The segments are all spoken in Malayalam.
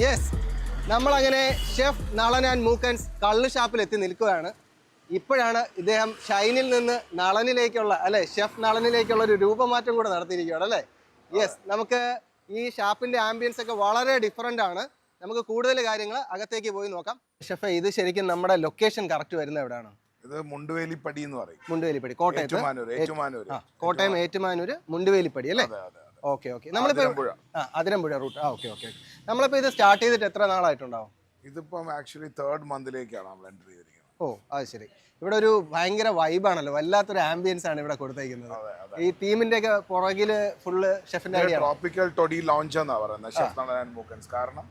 യെസ്, നമ്മളങ്ങനെ ഷെഫ് നളൻ ആൻഡ് മൂക്കൻസ് കള്ള് ഷാപ്പിൽ എത്തി നിൽക്കുകയാണ്. ഇപ്പോഴാണ് ഇദ്ദേഹം ഷൈനിൽ നിന്ന് നളനിലേക്കുള്ള ഷെഫ് നളനിലേക്കുള്ള ഒരു രൂപമാറ്റം കൂടെ നടത്തിയിരിക്കുകയാണ് അല്ലേ. യെസ്, നമുക്ക് ഈ ഷാപ്പിന്റെ ആംബിയൻസ് ഒക്കെ വളരെ ഡിഫറെൻ്റ് ആണ്. നമുക്ക് കൂടുതൽ കാര്യങ്ങൾ അകത്തേക്ക് പോയി നോക്കാം. ഷെഫ്, ഇത് ശരിക്കും നമ്മുടെ ലൊക്കേഷൻ കറക്റ്റ് വരുന്നത് എവിടെയാണ്? ഇത് മുണ്ടുവേലിപ്പടി എന്ന് പറയും. മുണ്ടുവേലിപ്പടി, കോട്ടയം ഏറ്റുമാനൂർ മുണ്ടുവേലിപ്പടി അല്ലേ? Okay okay. നമ്മളിപ്പോ അതിരമ്പുഴ റൂട്ട്. Okay okay. നമ്മളിപ്പോ ഇത് സ്റ്റാർട്ട് ചെയ്തിട്ട് എത്ര നാളായിട്ടുണ്ടാവും? ഇതിപ്പം ആക്ച്വലി 3rd മന്തിലേക്കാണ് നമ്മൾ എൻട്രി ചെയ്തിരിക്കുന്നത്. ഓ, അത് ശരി. ഇവിടെ ഒരു ഭയങ്കര വൈബാണല്ലോ, വല്ലാത്തൊരു ആംബിയൻസ് ആണ് ഇവിടെ കൊടുത്തേക്കുന്നത്. ഈ തീമിന്റെ ഒക്കെ പുറകില് ഫുള്ള് ഷെഫിന്റെ ട്രോപ്പിക്കൽ ടൊഡി ലോഞ്ച് എന്നാ പറയുന്നത് ഷെഫ് നളൻ ആൻഡ് മൂക്കൻസ്. കാരണം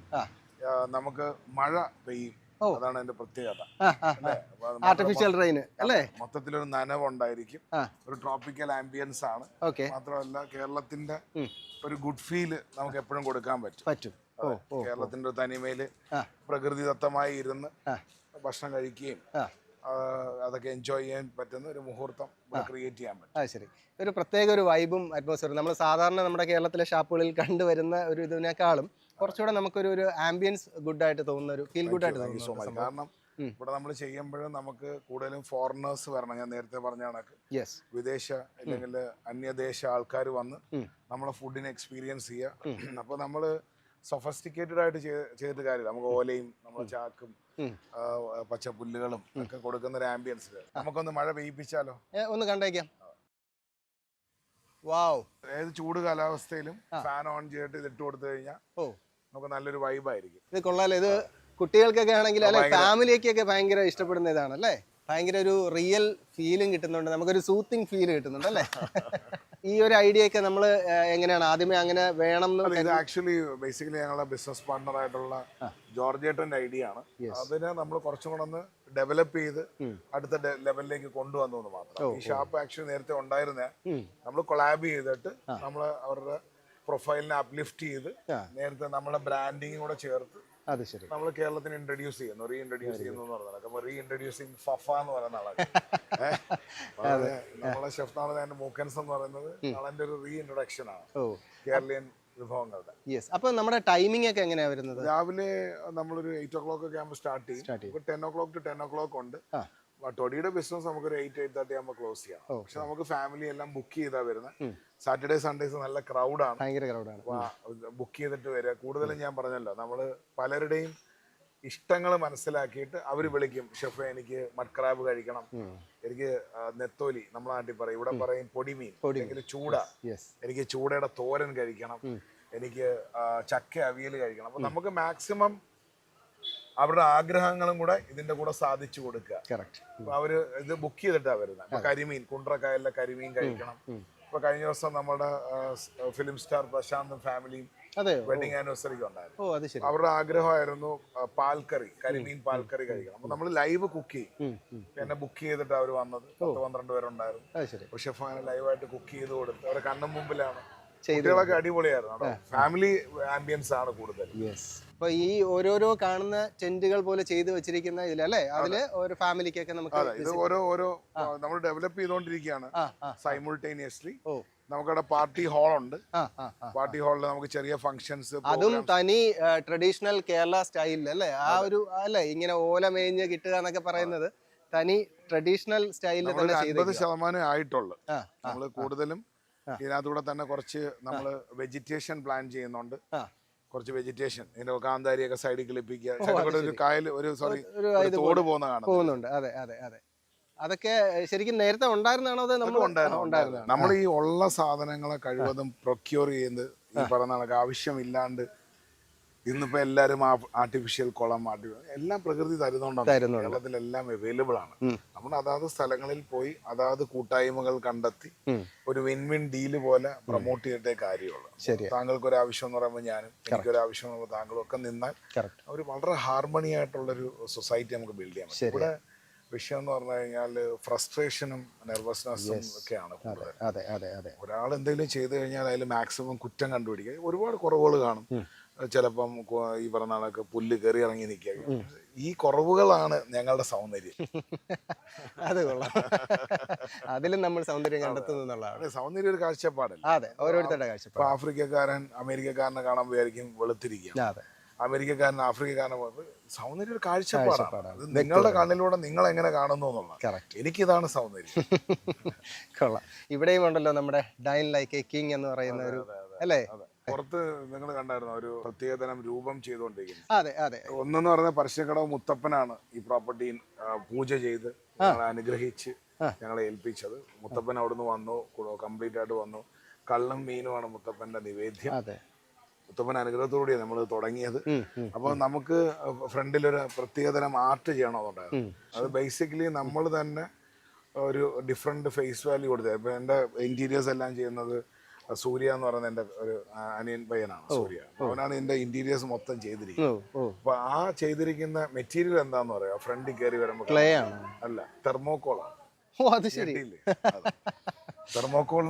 നമുക്ക് മഴ പെയ്യും, അതാണ് അതിന്റെ പ്രത്യേകത. ആർട്ടിഫിഷ്യൽ റെയിൻ അല്ലേ? മൊത്തത്തിലൊരു നനവുണ്ടായിരിക്കും, ഒരു ട്രോപ്പിക്കൽ ആംബിയൻസ് ആണ്. മാത്രമല്ല കേരളത്തിന്റെ ഒരു ഗുഡ് ഫീൽ നമുക്ക് എപ്പോഴും കൊടുക്കാൻ പറ്റും. കേരളത്തിന്റെ തനിമയില് പ്രകൃതിദത്തമായി ഇരുന്ന് ഭക്ഷണം കഴിക്കുകയും അതൊക്കെ എൻജോയ് ചെയ്യാൻ പറ്റുന്ന ഒരു മുഹൂർത്തം ക്രിയേറ്റ് ചെയ്യാൻ പറ്റും. ശരി, ഒരു പ്രത്യേക ഒരു വൈബും അറ്റ്മോസ്ഫിയറും നമ്മൾ സാധാരണ നമ്മുടെ കേരളത്തിലെ ഷാപ്പുകളിൽ കണ്ടുവരുന്ന ഒരു ഇതിനേക്കാളും കുറച്ചുകൂടെ നമുക്കൊരു ആംബിയൻസ് ഗുഡ് ആയിട്ട് തോന്നുന്ന ഒരു ഫീൽ ഗുഡ് ആയിട്ട് തോന്നുന്നു. കാരണം ഇവിടെ നമ്മൾ ചെയ്യുമ്പോഴും നമുക്ക് കൂടുതലും ഫോറിനേഴ്സ് വരണം. ഞാൻ നേരത്തെ പറഞ്ഞ കണക്ക് വിദേശ അല്ലെങ്കിൽ അന്യദേശ ആൾക്കാർ വന്ന് നമ്മളെ ഫുഡിനെ എക്സ്പീരിയൻസ് ചെയ്യുക. അപ്പൊ നമ്മള് സൊഫസ്റ്റിക്കേറ്റഡ് ആയിട്ട് ചെയ്തിട്ട് കാര്യമില്ല. നമുക്ക് ഓലയും നമ്മളെ ചാക്കും പച്ചപ്പുല്ലുകളും ഒക്കെ കൊടുക്കുന്ന ഒരു ആംബിയൻസിൽ നമുക്കൊന്ന് മഴ പെയ്യിപ്പിച്ചാലോ? ഒന്ന് കണ്ടേക്കാം. വാവ്, ഏത് ചൂട് കാലാവസ്ഥയിലും ഫാൻ ഓൺ ചെയ്തിട്ട് ഇത് ഇട്ട് കൊടുത്തു കഴിഞ്ഞാൽ നമുക്ക് നല്ലൊരു വൈബായിരിക്കും. ഇത് കൊള്ളാലോ. ഇത് കുട്ടികൾക്കൊക്കെ ആണെങ്കിൽ അല്ലെ, ഫാമിലിക്കൊക്കെ ഭയങ്കര ഇഷ്ടപ്പെടുന്ന ഇതാണ് അല്ലേ. ഭയങ്കര ഒരു റിയൽ ഫീലും കിട്ടുന്നുണ്ട്, നമുക്കൊരു സൂത്തിങ് ഫീൽ കിട്ടുന്നുണ്ട് അല്ലേ. ഈ ഒരു ഐഡിയ ഒക്കെ നമ്മൾ എങ്ങനെയാണ് ആദ്യമേ അങ്ങനെ വേണം? ഇത് ആക്ച്വലി ബേസിക്കലി ഞങ്ങളുടെ ബിസിനസ് പാർട്ണർ ആയിട്ടുള്ള ജോർജേട്ടന്റെ ഐഡിയ ആണ്. അതിനെ നമ്മൾ കുറച്ചും കൂടെ ഒന്ന് ഡെവലപ്പ് ചെയ്ത് അടുത്ത ലെവലിലേക്ക് കൊണ്ടുവന്നു എന്ന് മാത്രം. ഈ ഷാപ്പ് ആക്ച്വലി നേരത്തെ ഉണ്ടായിരുന്ന നമ്മൾ കൊളാബ് ചെയ്തിട്ട് നമ്മൾ അവരുടെ പ്രൊഫൈലിനെ അപ്ലിഫ്റ്റ് ചെയ്ത് നേരത്തെ നമ്മുടെ ബ്രാൻഡിങ് കൂടെ ചേർത്ത് നമ്മൾ കേരളത്തിന് ഇൻട്രൊഡ്യൂസ് ചെയ്യുന്നു, റീഇൻട്രൊഡ്യൂസ് ചെയ്യുന്നു എന്ന് പറഞ്ഞാൽ. അപ്പൊ റീഇൻട്രൊഡ്യൂസിങ് ഫഫ എന്ന് പറയുന്ന ആളാണ് നമ്മളെ ഷെഫ് നളൻ ആൻഡ് മൂക്കൻസ് എന്ന് പറയുന്നത് നളന്റെ ഒരു റീഇൻട്രൊഡക്ഷൻ ആണ് കേരളീയൻ വിഭവങ്ങളുടെ. അപ്പൊ നമ്മുടെ ടൈമിംഗ് ഒക്കെ എങ്ങനെയാ വരുന്നത്? രാവിലെ നമ്മളൊരു 8 o'clock ഒക്കെ ആകുമ്പോൾ സ്റ്റാർട്ട് ചെയ്യും. 10 o'clock to 10 o'clock ഉണ്ട്. ടൊടിയുടെ ബിസിനസ് നമുക്കൊരു 8-8:30 ആകുമ്പോൾ ക്ലോസ് ചെയ്യാം. പക്ഷെ നമുക്ക് ഫാമിലി എല്ലാം ബുക്ക് ചെയ്താ വരുന്നത്. സാറ്റർഡേ സൺഡേസ് നല്ല ക്രൗഡാണ്, ബുക്ക് ചെയ്തിട്ട് വരിക. കൂടുതലും ഞാൻ പറഞ്ഞല്ലോ, നമ്മള് പലരുടെയും ഇഷ്ടങ്ങൾ മനസ്സിലാക്കിയിട്ട് അവര് വിളിക്കും, ഷെഫ് എനിക്ക് മഡ്ക്രാബ് കഴിക്കണം, എനിക്ക് നെത്തോലി നമ്മളെ നാട്ടിൽ പറയും, ഇവിടെ പറയും പൊടിമീൻ, അല്ലെങ്കിൽ ചൂട, എനിക്ക് ചൂടയുടെ തോരൻ കഴിക്കണം, എനിക്ക് ചക്ക അവിയൽ കഴിക്കണം. അപ്പൊ നമുക്ക് മാക്സിമം അവരുടെ ആഗ്രഹങ്ങളും കൂടെ ഇതിന്റെ കൂടെ സാധിച്ചു കൊടുക്കുക. അപ്പൊ അവര് ഇത് ബുക്ക് ചെയ്തിട്ടാ വരുന്നത്. കരിമീൻ, കുണ്ട്രക്കായലിലെ കരിമീൻ കഴിക്കണം. ഇപ്പൊ കഴിഞ്ഞ ദിവസം നമ്മുടെ ഫിലിം സ്റ്റാർ പ്രശാന്തും ഫാമിലിയും വെഡിങ് ആനിവേഴ്സറിക്ക് ഉണ്ടായിരുന്നു. അവരുടെ ആഗ്രഹമായിരുന്നു പാൽക്കറി, കരിമീൻ പാൽക്കറി കഴിക്കണം. അപ്പൊ നമ്മൾ ലൈവ് കുക്ക് ചെയ്യും. പിന്നെ ബുക്ക് ചെയ്തിട്ട് അവർ വന്നത് 10-12 പേരുണ്ടായിരുന്നു. ഷെഫ് അങ്ങനെ ലൈവായിട്ട് കുക്ക് ചെയ്ത് കൊടുത്ത് അവരുടെ കണ്ണും മുമ്പിലാണ്. കുട്ടികളൊക്കെ അടിപൊളിയായിരുന്നു. ഫാമിലി ആംബിയൻസ് ആണ് കൂടുതൽ. അപ്പൊ ഈ ഓരോരോ കാണുന്ന ടെന്റുകൾ പോലെ ചെയ്ത് വെച്ചിരിക്കുന്ന ഇതിലല്ലേ, അതില് ഒരു ഫാമിലിക്കൊക്കെ നമുക്ക് ഇത് ഓരോ നമ്മൾ ഡെവലപ്പ് ചെയ്തുകൊണ്ടിരിക്കുകയാണ് സൈമുൾട്ടേനിയസ്ലി. നമുക്കവിടെ പാർട്ടി ഹാൾ ഉണ്ട്. പാർട്ടി ഹാളിൽ നമുക്ക് ചെറിയ ഫംഗ്ഷൻസ്, അതും തനി ട്രഡീഷണൽ കേരള സ്റ്റൈലിൽ അല്ലേ. ആ ഒരു അല്ലെ ഇങ്ങനെ ഓല മേഞ്ഞ് കിട്ടുക എന്നൊക്കെ പറയുന്നത് തനി ട്രഡീഷണൽ സ്റ്റൈലിൽ തന്നെ 50% ആയിട്ടുള്ളു. നമ്മള് കൂടുതലും ഇതിനകത്തൂടെ തന്നെ കുറച്ച് നമ്മള് വെജിറ്റേഷൻ പ്ലാൻ ചെയ്യുന്നുണ്ട്. കുറച്ച് വെജിറ്റേഷൻ, ഇതിന്റെ കാന്താരിയൊക്കെ സൈഡിൽ കിളിപ്പിക്കുക. ഒരു കായൽ, ഒരു തോട് പോകുന്നുണ്ട്. അതെ അതെ അതെ. അതൊക്കെ ശരിക്കും നേരത്തെ ഉണ്ടായിരുന്നാണോ? അത് നമ്മൾ ഈ ഉള്ള സാധനങ്ങളെ കഴിവതും പ്രൊക്യൂർ ചെയ്യുന്നത് ഈ പറഞ്ഞ കണക്ക് ആവശ്യമില്ലാണ്ട്. ഇന്നിപ്പോ എല്ലാരും ആർട്ടിഫിഷ്യൽ കുളം, എല്ലാം പ്രകൃതി തരുന്നുണ്ടാണ്. കേരളത്തിലെല്ലാം അവൈലബിൾ ആണ്. നമ്മൾ അതാത് സ്ഥലങ്ങളിൽ പോയി അതാത് കൂട്ടായ്മകൾ കണ്ടെത്തി ഒരു വിൻ ഡീല് പോലെ പ്രൊമോട്ട് ചെയ്തിട്ടേ കാര്യമുള്ളൂ. താങ്കൾക്ക് ഒരു ആവശ്യം എന്ന് പറയുമ്പോൾ ഞാനും, എനിക്കൊരു ആവശ്യം എന്ന് പറയുമ്പോൾ താങ്കളും ഒക്കെ നിന്നാൽ ഒരു വളരെ ഹാർമണി ആയിട്ടുള്ളൊരു സൊസൈറ്റി നമുക്ക് ബിൽഡ് ചെയ്യാൻ പറ്റും. ഇവിടെ വിഷയം എന്ന് പറഞ്ഞു കഴിഞ്ഞാൽ ഫ്രസ്ട്രേഷനും നെർവസ്നെസ്സും ഒക്കെയാണ് കൂടുതൽ. ഒരാൾ എന്തെങ്കിലും ചെയ്തു കഴിഞ്ഞാൽ അതിൽ മാക്സിമം കുറ്റം കണ്ടുപിടിക്കുക. ഒരുപാട് കുറവുകൾ കാണും. ചിലപ്പം ഈ പറഞ്ഞ കണക്ക് പുല്ല് കയറി ഇറങ്ങി നിൽക്കുക. ഈ കുറവുകളാണ് ഞങ്ങളുടെ സൗന്ദര്യം. അത് കൊള്ളാം. അതിലും നമ്മൾ സൗന്ദര്യം കണ്ടെത്തുന്നതാണ്. സൗന്ദര്യം ഒരു കാഴ്ചപ്പാടല്ല. അതെ, ഓരോരുത്തരുടെ കാഴ്ചപ്പാട്. ഇപ്പൊ ആഫ്രിക്കക്കാരൻ അമേരിക്കക്കാരനെ കാണാൻ വിചാരിക്കും വെളുത്തിരിക്കുക. അമേരിക്കക്കാരൻ ആഫ്രിക്കക്കാരൻ പോകുന്നത് സൗന്ദര്യം ഒരു കാഴ്ചപ്പാടാണ്. അത് നിങ്ങളുടെ കണ്ണിലൂടെ നിങ്ങൾ എങ്ങനെ കാണുന്നു എന്നുള്ളത്. എനിക്കിതാണ് സൗന്ദര്യം. കൊള്ളാം. ഇവിടെയും ഉണ്ടല്ലോ നമ്മുടെ ഡൈൻ ലൈക്ക് എ കിങ് എന്ന് പറയുന്ന ഒരു അല്ലേ? പുറത്ത് നിങ്ങൾ കണ്ടായിരുന്നു ഒരു പ്രത്യേകതരം രൂപം ചെയ്തുകൊണ്ടിരിക്കുന്നത്. അതെ അതെ. ഒന്നെന്ന് പറഞ്ഞ പരസ്യക്കടവ് മുത്തപ്പനാണ് ഈ പ്രോപ്പർട്ടി പൂജ ചെയ്ത് ഞങ്ങളെ അനുഗ്രഹിച്ച് ഞങ്ങളെ ഏൽപ്പിച്ചത്. മുത്തപ്പൻ അവിടുന്ന് വന്നു, കംപ്ലീറ്റ് ആയിട്ട് വന്നു. കള്ളും മീനുമാണ് മുത്തപ്പന്റെ നിവേദ്യം. മുത്തപ്പൻ അനുഗ്രഹത്തോടെയാണ് നമ്മൾ തുടങ്ങിയത്. അപ്പോൾ നമുക്ക് ഫ്രണ്ടിലൊരു പ്രത്യേകതരം ആർട്ട് ചെയ്യണമെന്നുണ്ടായിരുന്നു. അത് ബേസിക്കലി നമ്മൾ തന്നെ ഒരു ഡിഫറെന്റ് ഫേസ് വാല്യൂ കൊടുത്തത്. ഇപ്പൊ എൻ്റെ ഇന്റീരിയേഴ്സ് എല്ലാം ചെയ്യുന്നത് സൂര്യ എന്ന് പറയുന്ന എൻ്റെ ഒരു അനിയൻ പയ്യനാണ്. സൂര്യ അവനാണ് എൻ്റെ ഇന്റീരിയേഴ്സ് മൊത്തം ചെയ്തിരിക്കുന്നത്. അപ്പൊ ആ ചെയ്തിരിക്കുന്ന മെറ്റീരിയൽ എന്താന്ന് പറയാ, ഫ്രണ്ടിൽ കയറി വരുമ്പോൾ അല്ല, തെർമോക്കോളാണ്. തെർമോക്കോൾ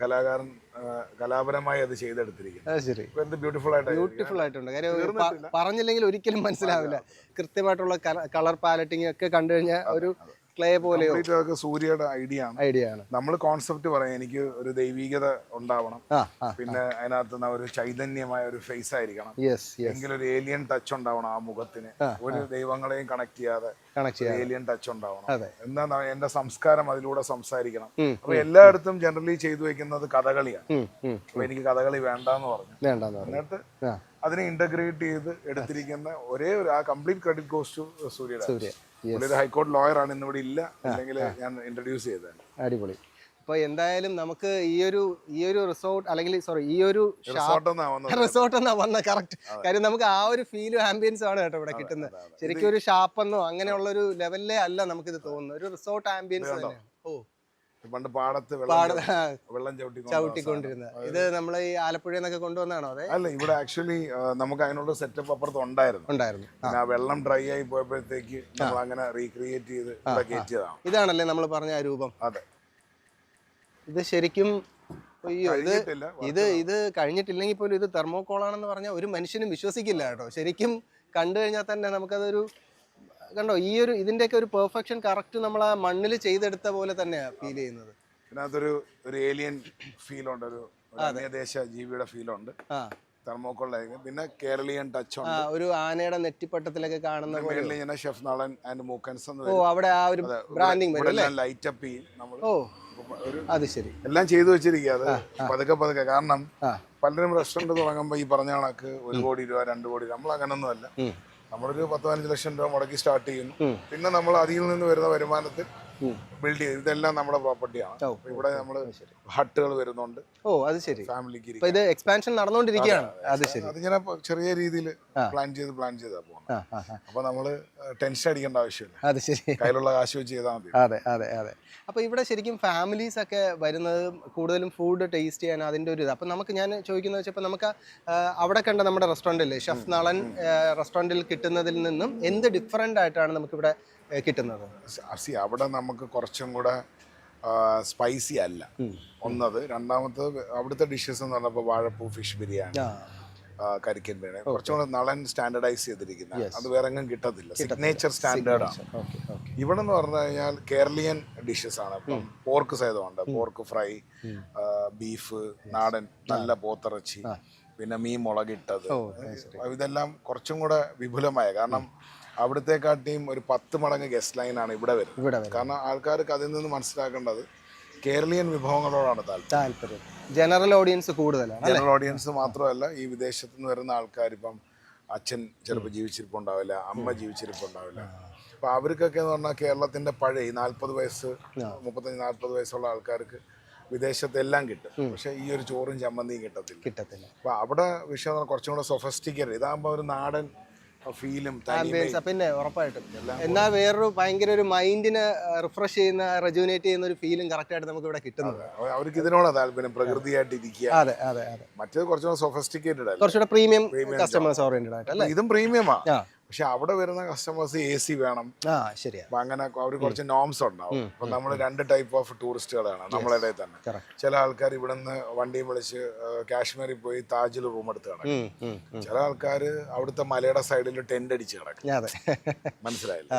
കലാകാരൻ കലാപരമായി അത് ചെയ്തെടുത്തിരിക്കുന്നത്. ബ്യൂട്ടിഫുൾ ആയിട്ടുണ്ട്. കാര്യം പറഞ്ഞില്ലെങ്കിൽ ഒരിക്കലും മനസ്സിലാവില്ല. കൃത്യമായിട്ടുള്ള കളർ പാലറ്റിംഗ് ഒക്കെ കണ്ടു കഴിഞ്ഞാൽ ഒരു ക്ലേ പോലെയോ. സൂര്യയുടെ ഐഡിയ ആണ്. നമ്മൾ കോൺസെപ്റ്റ് പറയാം, എനിക്ക് ഒരു ദൈവികത ഉണ്ടാവണം, പിന്നെ അതിനകത്ത് ഒരു ചൈതന്യമായ ഒരു ഫേസ് ആയിരിക്കണം, എങ്കിലും ഒരു ഏലിയൻ ടച്ച് ഉണ്ടാവണം ആ മുഖത്തിന്. ഒരു ദൈവങ്ങളെയും കണക്ട് ചെയ്യാതെ ഏലിയൻ ടച്ച് ഉണ്ടാവണം. എന്താ എന്റെ സംസ്കാരം അതിലൂടെ സംസാരിക്കണം. അപ്പൊ എല്ലായിടത്തും ജനറലി ചെയ്തു വെക്കുന്നത് കഥകളിയാണ്. അപ്പൊ എനിക്ക് കഥകളി വേണ്ടെന്ന് പറഞ്ഞു. എന്നിട്ട് അതിനെ ഇന്റഗ്രേറ്റ് ചെയ്ത് എടുത്തിരിക്കുന്ന ഒരേ ഒരു ആ കംപ്ലീറ്റ് ക്രെഡിറ്റ് ഗോസ് ടു സൂര്യ. ഒരു ഹൈക്കോടതി ലോയർ ആണ്, ഇന്നിവിടെ ഇല്ല, അല്ലെങ്കിൽ ഞാൻ ഇൻട്രൊഡ്യൂസ് ചെയ്തത്. അടിപൊളി. അപ്പൊ എന്തായാലും നമുക്ക് ഈ ഒരു റിസോർട്ട് അല്ലെങ്കിൽ ഈ ഒരു റിസോർട്ട് എന്നാ വന്ന കറക്റ്റ്. കാര്യം നമുക്ക് ആ ഒരു ഫീലും ആംബിയൻസും ആണ് കേട്ടോ ഇവിടെ കിട്ടുന്നത്. ശരിക്കും ഒരു ഷാപ്പെന്നോ അങ്ങനെയുള്ള ഒരു ലെവലിലേ അല്ല നമുക്കിത് തോന്നുന്നത്. ഒരു റിസോർട്ട് ആംബിയൻസ് തന്നെയാണ്. പണ്ട് പാടത്ത് വെള്ളം ചവിട്ടിക്കൊണ്ടിരുന്നത്. ഇത് നമ്മൾ ഈ ആലപ്പുഴ എന്നൊക്കെ കൊണ്ടുവന്നാണോ? അതെ. അല്ല, ഇവിടെ ആക്ച്വലി നമുക്ക് അതിനുള്ള സെറ്റപ്പ് അപ്പുറത്ത് ഉണ്ടായിരുന്നു. ആ വെള്ളം ഡ്രൈ ആയി പോയപ്പോഴത്തേക്ക് നമ്മൾ അങ്ങനെ റീക്രിയേറ്റ് ചെയ്ത് കയറ്റിയതാണ്. ഇതാണല്ലേ നമ്മൾ പറഞ്ഞ ആ രൂപം? അതെ. ഇത് ശരിക്കും അയ്യോ, ഇത് കഴിഞ്ഞിട്ടില്ലെങ്കിൽ പോലും ഇത് തെർമോക്കോളാണെന്ന് പറഞ്ഞാൽ ഒരു മനുഷ്യനും വിശ്വസിക്കില്ല കേട്ടോ. ശരിക്കും കണ്ടു കഴിഞ്ഞാൽ തന്നെ നമുക്കതൊരു കണ്ടോ, ഈ ഒരു ഇതിന്റെയൊക്കെ ഒരു പെർഫെക്ഷൻ കറക്റ്റ് നമ്മൾ ആ മണ്ണിൽ ചെയ്തെടുത്ത പോലെ തന്നെയാണ് ഫീൽ ചെയ്യുന്നത്. ഇതിനകത്തൊരു ഏലിയൻ ഫീൽ ഉണ്ട്, ഒരു അന്യദേശ ജീവിയുടെ ഫീൽ ഉണ്ട് തെർമോക്കോളിലേക്ക്. പിന്നെ കേരളീയൻ ടച്ച് ഉണ്ട്. ഒരു ആനയുടെ നെറ്റിപ്പട്ടത്തിലൊക്കെ കാണുന്ന പോലെ ഷെഫ് നളൻ ആൻഡ് മൂക്കൻസ്. അവിടെ ആ ഒരു ബ്രാൻഡിങ് ലൈറ്റ് അപ്പ് ചെയ്യും നമ്മൾ. അത് ശരി, എല്ലാം ചെയ്തു വെച്ചിരിക്കുക. അത് പതുക്കെ കാരണം പലരും റെസ്റ്റോറന്റ് തുടങ്ങുമ്പോൾ ഈ പറഞ്ഞ കണക്ക് 1 കോടി രൂപ 2 കോടി, നമ്മൾ അങ്ങനൊന്നും അല്ല. നമ്മളൊരു 10-15 ലക്ഷം രൂപ മുടക്കി സ്റ്റാർട്ട് ചെയ്യുന്നു. പിന്നെ നമ്മൾ അതിൽ നിന്ന് വരുന്ന വരുമാനത്തിൽ ബിൽഡ് ചെയ്ത് ഇതെല്ലാം നമ്മുടെ പ്രോപ്പർട്ടിയാണ്. ഇവിടെ നമ്മൾ ഹട്ടുകൾ വരുന്നുണ്ട്. അത് ശരി, ഫാമിലിക്ക് ഇത് എക്സ്പാൻഷൻ നടന്നുകൊണ്ടിരിക്കുകയാണ്. അതിങ്ങനെ ചെറിയ രീതിയിൽ പ്ലാൻ ചെയ്താ പോകുന്നത്. അപ്പൊ നമ്മള് ടെൻഷൻ അടിക്കേണ്ട ആവശ്യമില്ല. അത് ശരി, കയ്യിലുള്ള കാശ് വെച്ച് ചെയ്താൽ മതി. അതെ. അപ്പൊ ഇവിടെ ശരിക്കും ഫാമിലീസ് ഒക്കെ വരുന്നത് കൂടുതലും ഫുഡ് ടേസ്റ്റ് ചെയ്യാൻ അതിന്റെ ഒരു ഇത്. അപ്പൊ നമുക്ക് ഞാൻ ചോദിക്കുന്നത് വെച്ചപ്പോൾ നമുക്ക് അവിടെ കണ്ട നമ്മുടെ റെസ്റ്റോറൻറ്റില്ലേ ഷെഫ് നളൻ റെസ്റ്റോറൻറ്റിൽ കിട്ടുന്നതിൽ നിന്നും എന്ത് ഡിഫറെന്റ് ആയിട്ടാണ് നമുക്കിവിടെ കിട്ടുന്നത്? അവിടെ നമുക്ക് കുറച്ചും കൂടെ സ്പൈസി അല്ല ഒന്നത്. രണ്ടാമത്തത് അവിടുത്തെ ഡിഷസ് എന്ന് പറഞ്ഞപ്പോൾ വാഴപ്പൂ ഫിഷ് ബിരിയാണി, കരിക്കൻ ബിരിയാണി കുറച്ചും കൂടെ നളൻ സ്റ്റാൻഡർഡൈസ് ചെയ്തിരിക്കുന്ന, അത് വേറെ എങ്ങും കിട്ടത്തില്ല. സിഗ്നേച്ചർ സ്റ്റാൻഡേർഡാണ്. ഇവിടെ എന്ന് പറഞ്ഞു കഴിഞ്ഞാൽ കേരളീയൻ ഡിഷസ് ആണ്. ഇപ്പം പോർക്ക് സഹിതമുണ്ട്, പോർക്ക് ഫ്രൈ, ബീഫ്, നാടൻ നല്ല പോത്തിറച്ചി, പിന്നെ മീൻ മുളകിട്ടത്. ഇതെല്ലാം കുറച്ചും കൂടെ വിപുലമായ, കാരണം അവിടത്തെക്കാട്ടിയും ഒരു 10 മടങ്ങ് ഗസ്റ്റ് ലൈനാണ് ഇവിടെ വരുന്നത്. കാരണം ആൾക്കാർക്ക് അതിൽ നിന്ന് മനസ്സിലാക്കേണ്ടത് കേരളീയൻ വിഭവങ്ങളോടാണ് താല്പര്യം. ജനറൽ ഓഡിയൻസ് കൂടുതലാണ്. ജനറൽ ഓഡിയൻസ് മാത്രമല്ല, ഈ വിദേശത്തു നിന്ന് വരുന്ന ആൾക്കാർ, ഇപ്പം അച്ഛൻ ചിലപ്പോൾ ജീവിച്ചിരിപ്പുണ്ടാവില്ല, അമ്മ ജീവിച്ചിരിപ്പുണ്ടാവില്ല. അപ്പൊ അവർക്കൊക്കെ എന്ന് പറഞ്ഞാൽ കേരളത്തിന്റെ പഴയ 40 വയസ്സ് 35-40 വയസ്സുള്ള ആൾക്കാർക്ക് വിദേശത്ത് എല്ലാം കിട്ടും. പക്ഷെ ഈ ഒരു ചോറും ചമ്മന്തിയും കിട്ടത്തില്ല. അപ്പൊ അവിടെ വിഷയം കുറച്ചും കൂടെ സൊഫസ്റ്റിക്കേറ്റഡ്. ഇതാകുമ്പോൾ ഒരു നാടൻ ഫീലും പിന്നെ ഉറപ്പായിട്ടും. എന്നാൽ വേറൊരു ഭയങ്കര ഒരു മൈൻഡിനെ റിഫ്രഷ് ചെയ്യുന്ന, റെജുനേറ്റ് ചെയ്യുന്ന ഒരു ഫീലും കറക്റ്റ് ആയിട്ട് നമുക്ക് ഇവിടെ കിട്ടുന്നത്. അവർക്ക് ഇതിനോടാ താല്പര്യം, പ്രകൃതിയായിട്ട് ഇരിക്കുക. അതെ. മറ്റേത് കുറച്ചുകൂടെ സൊഫസ്റ്റിക്കേറ്റഡ് ആണ്, കുറച്ചുകൂടെ പ്രീമിയം കസ്റ്റമേഴ്സ് ഓറിയന്റഡ് ആയിട്ട്. ഇതും പ്രീമിയമാണ്. പക്ഷെ അവിടെ വരുന്ന കസ്റ്റമേഴ്സ് AC വേണം. അപ്പൊ അങ്ങനെ അവർ കുറച്ച് നോംസ് ഉണ്ടാവും. അപ്പൊ നമ്മൾ 2 ടൈപ്പ് ഓഫ് ടൂറിസ്റ്റുകളാണ് നമ്മളിടയിൽ തന്നെ. ചില ആൾക്കാർ ഇവിടെ നിന്ന് വണ്ടിയും വിളിച്ച് കാശ്മീരിൽ പോയി താജിൽ റൂം എടുത്ത് കിടക്കും. ചില ആൾക്കാർ അവിടുത്തെ മലയുടെ സൈഡിൽ ടെന്റ് അടിച്ച് കിടക്കും. മനസ്സിലായില്ല?